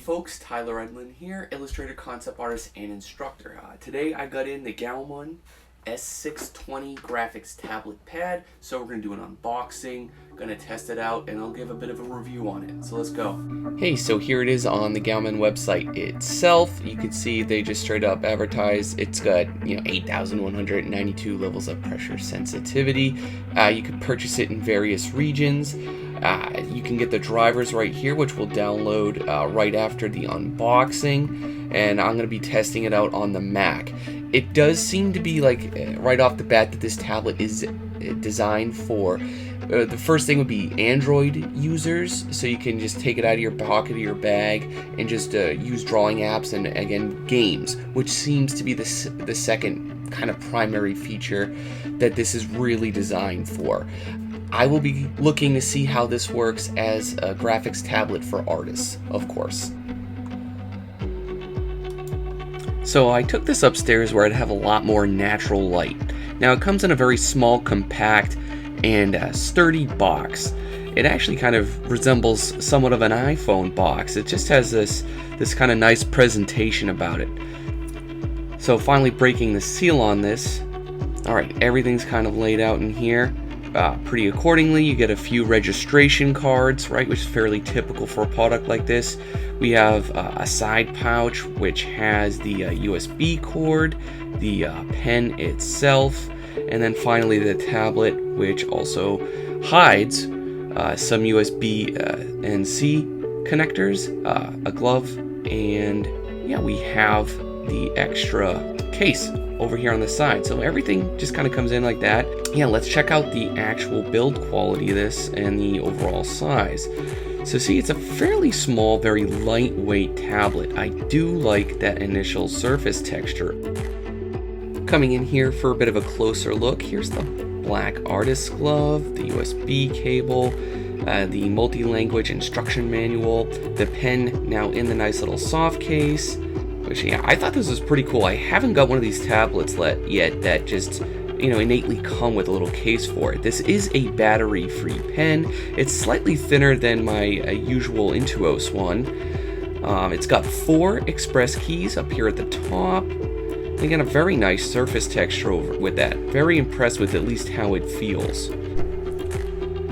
folks, Tyler Edlin here, illustrator, concept artist, and instructor. Today I got in the Gaomon S620 graphics tablet pad, so we're going to do an unboxing, going to test it out, and I'll give a bit of a review on it. So let's go. Hey, so here it is on the Gaomon website itself. You can see they just straight up advertise it's got 8,192 levels of pressure sensitivity. You can purchase it in various regions. You can get the drivers right here, which we'll download right after the unboxing, and I'm going to be testing it out on the Mac. It does seem to be like right off the bat that this tablet is designed for the first thing would be Android users, so you can just take it out of your pocket or your bag and just use drawing apps and again games, which seems to be the second kind of primary feature that this is really designed for. I will be looking to see how this works as a graphics tablet for artists, of course. So I took this upstairs where I'd have a lot more natural light. Now it comes in a very small, compact, and sturdy box. It actually kind of resembles somewhat of an iPhone box. It just has this kind of nice presentation about it. So finally breaking the seal on this. Alright, everything's kind of laid out in here. Pretty accordingly. You get a few registration cards, right, which is fairly typical for a product like this. We have a side pouch which has the USB cord, the pen itself, and then finally the tablet, which also hides some USB and C connectors, a glove, and yeah, we have the extra case over here on the side. So everything just kind of comes in like that. Yeah, let's check out the actual build quality of this and the overall size. So see, it's a fairly small, very lightweight tablet. I do like that initial surface texture. Coming in here for a bit of a closer look, here's the black artist glove, the USB cable, the multi-language instruction manual, the pen now in the nice little soft case. Which, yeah, I thought this was pretty cool. I haven't got one of these tablets yet that just, innately come with a little case for it. This is a battery-free pen. It's slightly thinner than my usual Intuos one. It's got 4 express keys up here at the top. Again, a very nice surface texture with that. Very impressed with at least how it feels.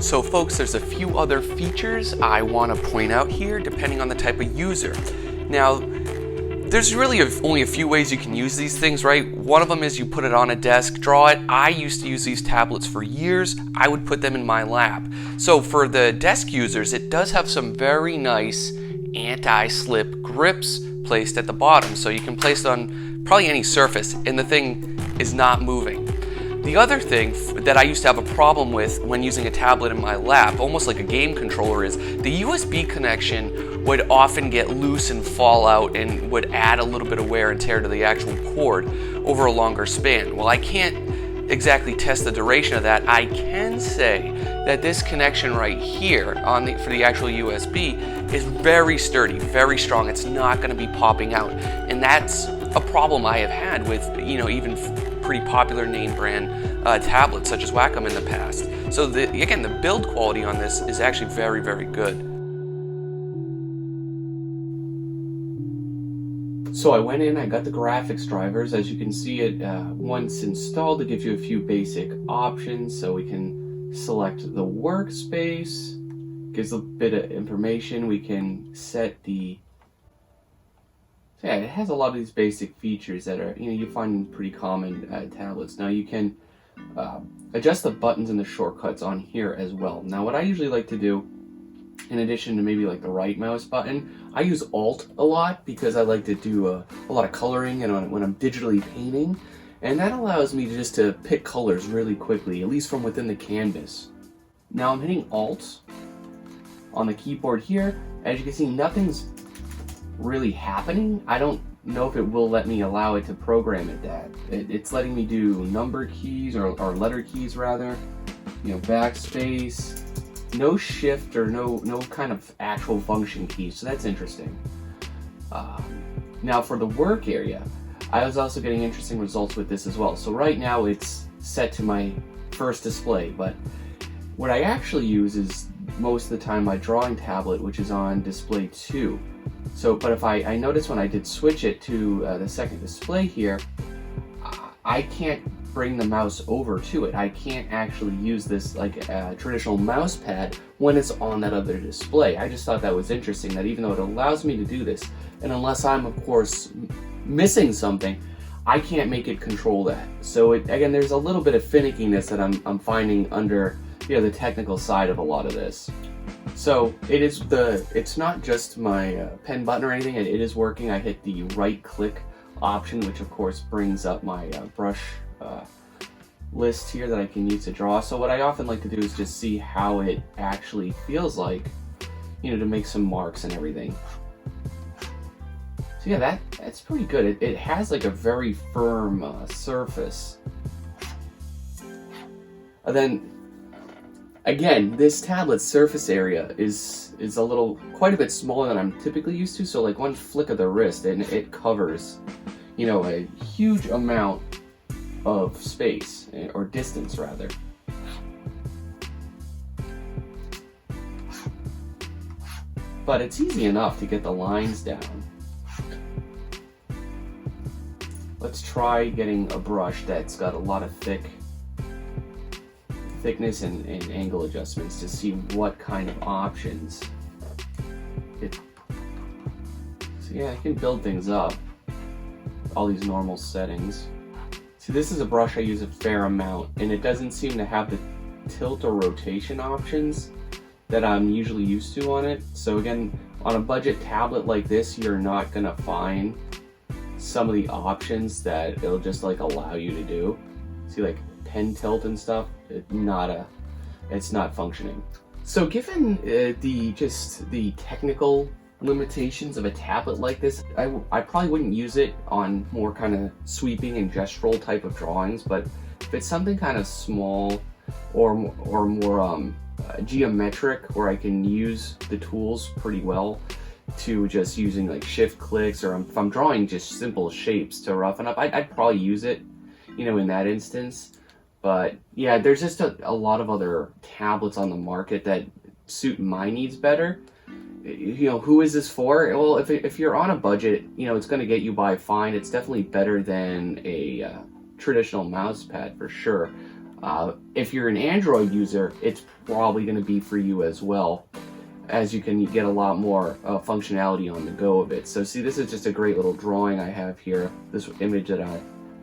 So folks, there's a few other features I want to point out here depending on the type of user. Now, there's really only a few ways you can use these things, right? One of them is you put it on a desk, draw it. I used to use these tablets for years. I would put them in my lap. So for the desk users, it does have some very nice anti-slip grips placed at the bottom. So you can place it on probably any surface and the thing is not moving. The other thing that I used to have a problem with when using a tablet in my lap, almost like a game controller, is the USB connection would often get loose and fall out and would add a little bit of wear and tear to the actual cord over a longer span. Well, I can't exactly test the duration of that. I can say that this connection right here for the actual USB is very sturdy, very strong. It's not going to be popping out, and that's a problem I have had with even pretty popular name brand tablets such as Wacom in the past. So again, the build quality on this is actually very, very good. So I went in, I got the graphics drivers. As you can see, it once installed, it gives you a few basic options. So we can select the workspace, gives a bit of information. We can set yeah, it has a lot of these basic features that are, you find pretty common tablets. Now you can adjust the buttons and the shortcuts on here as well. Now what I usually like to do, in addition to maybe like the right mouse button, I use Alt a lot because I like to do a lot of coloring and when I'm digitally painting, and that allows me just to pick colors really quickly, at least from within the canvas. Now I'm hitting Alt on the keyboard here. As you can see, nothing's really happening. I don't know if it will let me allow it to program it that. It's letting me do number keys or letter keys rather, backspace, no shift or no kind of actual function keys, so that's interesting. Now for the work area, I was also getting interesting results with this as well. So right now it's set to my first display, but what I actually use is most of the time my drawing tablet, which is on display 2. So, but if I notice when I did switch it to the second display here, I can't bring the mouse over to it. I can't actually use this like a traditional mouse pad when it's on that other display. I just thought that was interesting, that even though it allows me to do this, and unless I'm of course missing something, I can't make it control that. So again, there's a little bit of finickiness that I'm finding under the technical side of a lot of this. So it's not just my pen button or anything. It is working. I hit the right click option, which of course brings up my brush list here that I can use to draw. So what I often like to do is just see how it actually feels like, to make some marks and everything. So yeah, that's pretty good. It has like a very firm surface. And then again, this tablet's surface area is quite a bit smaller than I'm typically used to. So like one flick of the wrist and it covers, a huge amount of space, or distance rather. But it's easy enough to get the lines down. Let's try getting a brush that's got a lot of thickness and angle adjustments to see what kind of options so yeah, I can build things up, all these normal settings. See, this is a brush I use a fair amount, and it doesn't seem to have the tilt or rotation options that I'm usually used to on it. So again, on a budget tablet like this, you're not gonna find some of the options that it'll just like allow you to do. See, like pen tilt and stuff, it's not functioning. So given the technical limitations of a tablet like this, I probably wouldn't use it on more kind of sweeping and gestural type of drawings. But if it's something kind of small or more geometric, where I can use the tools pretty well to just using like shift clicks, or if I'm drawing just simple shapes to roughen up, I'd probably use it, in that instance. But yeah, there's just a lot of other tablets on the market that suit my needs better. Who is this for? Well, if you're on a budget, it's going to get you by fine. It's definitely better than a traditional mouse pad for sure. If you're an Android user, it's probably going to be for you as well, as you can get a lot more functionality on the go of it. So see, this is just a great little drawing I have here, this image that I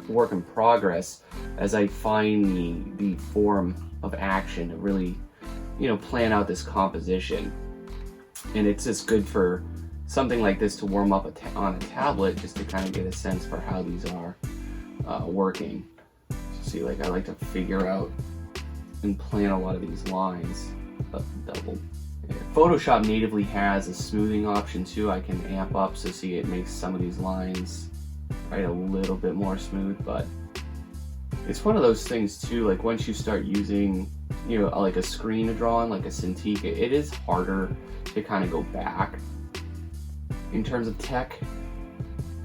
work in progress, as I find the form of action to really, plan out this composition. And it's just good for something like this to warm up on a tablet, just to kind of get a sense for how these are working. So see, like I like to figure out and plan a lot of these lines. Double. Yeah. Photoshop natively has a smoothing option too. I can amp up, so see, it makes some of these lines a little bit more smooth. But it's one of those things too, like once you start using like a screen to draw on, like a Cintiq, it is harder to kind of go back in terms of tech.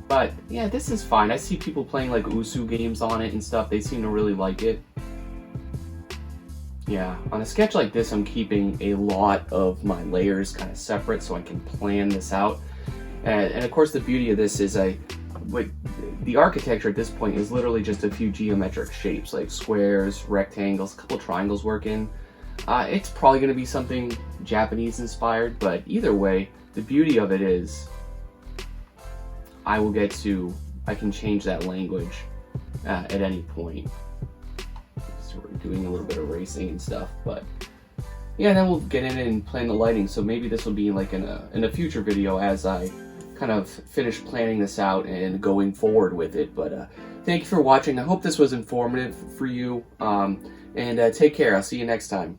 But yeah, this is fine. I see people playing like Usu games on it and stuff. They seem to really like it. Yeah, on a sketch like this, I'm keeping a lot of my layers kind of separate so I can plan this out. And of course, the beauty of this is the architecture at this point is literally just a few geometric shapes, like squares, rectangles, a couple triangles work in. It's probably going to be something Japanese inspired, but either way, the beauty of it is I can change that language at any point. So we're doing a little bit of racing and stuff, but yeah, then we'll get in and plan the lighting. So maybe this will be like in a future video as I kind of finish planning this out and going forward with it. But thank you for watching. I hope this was informative for you, and take care. I'll see you next time.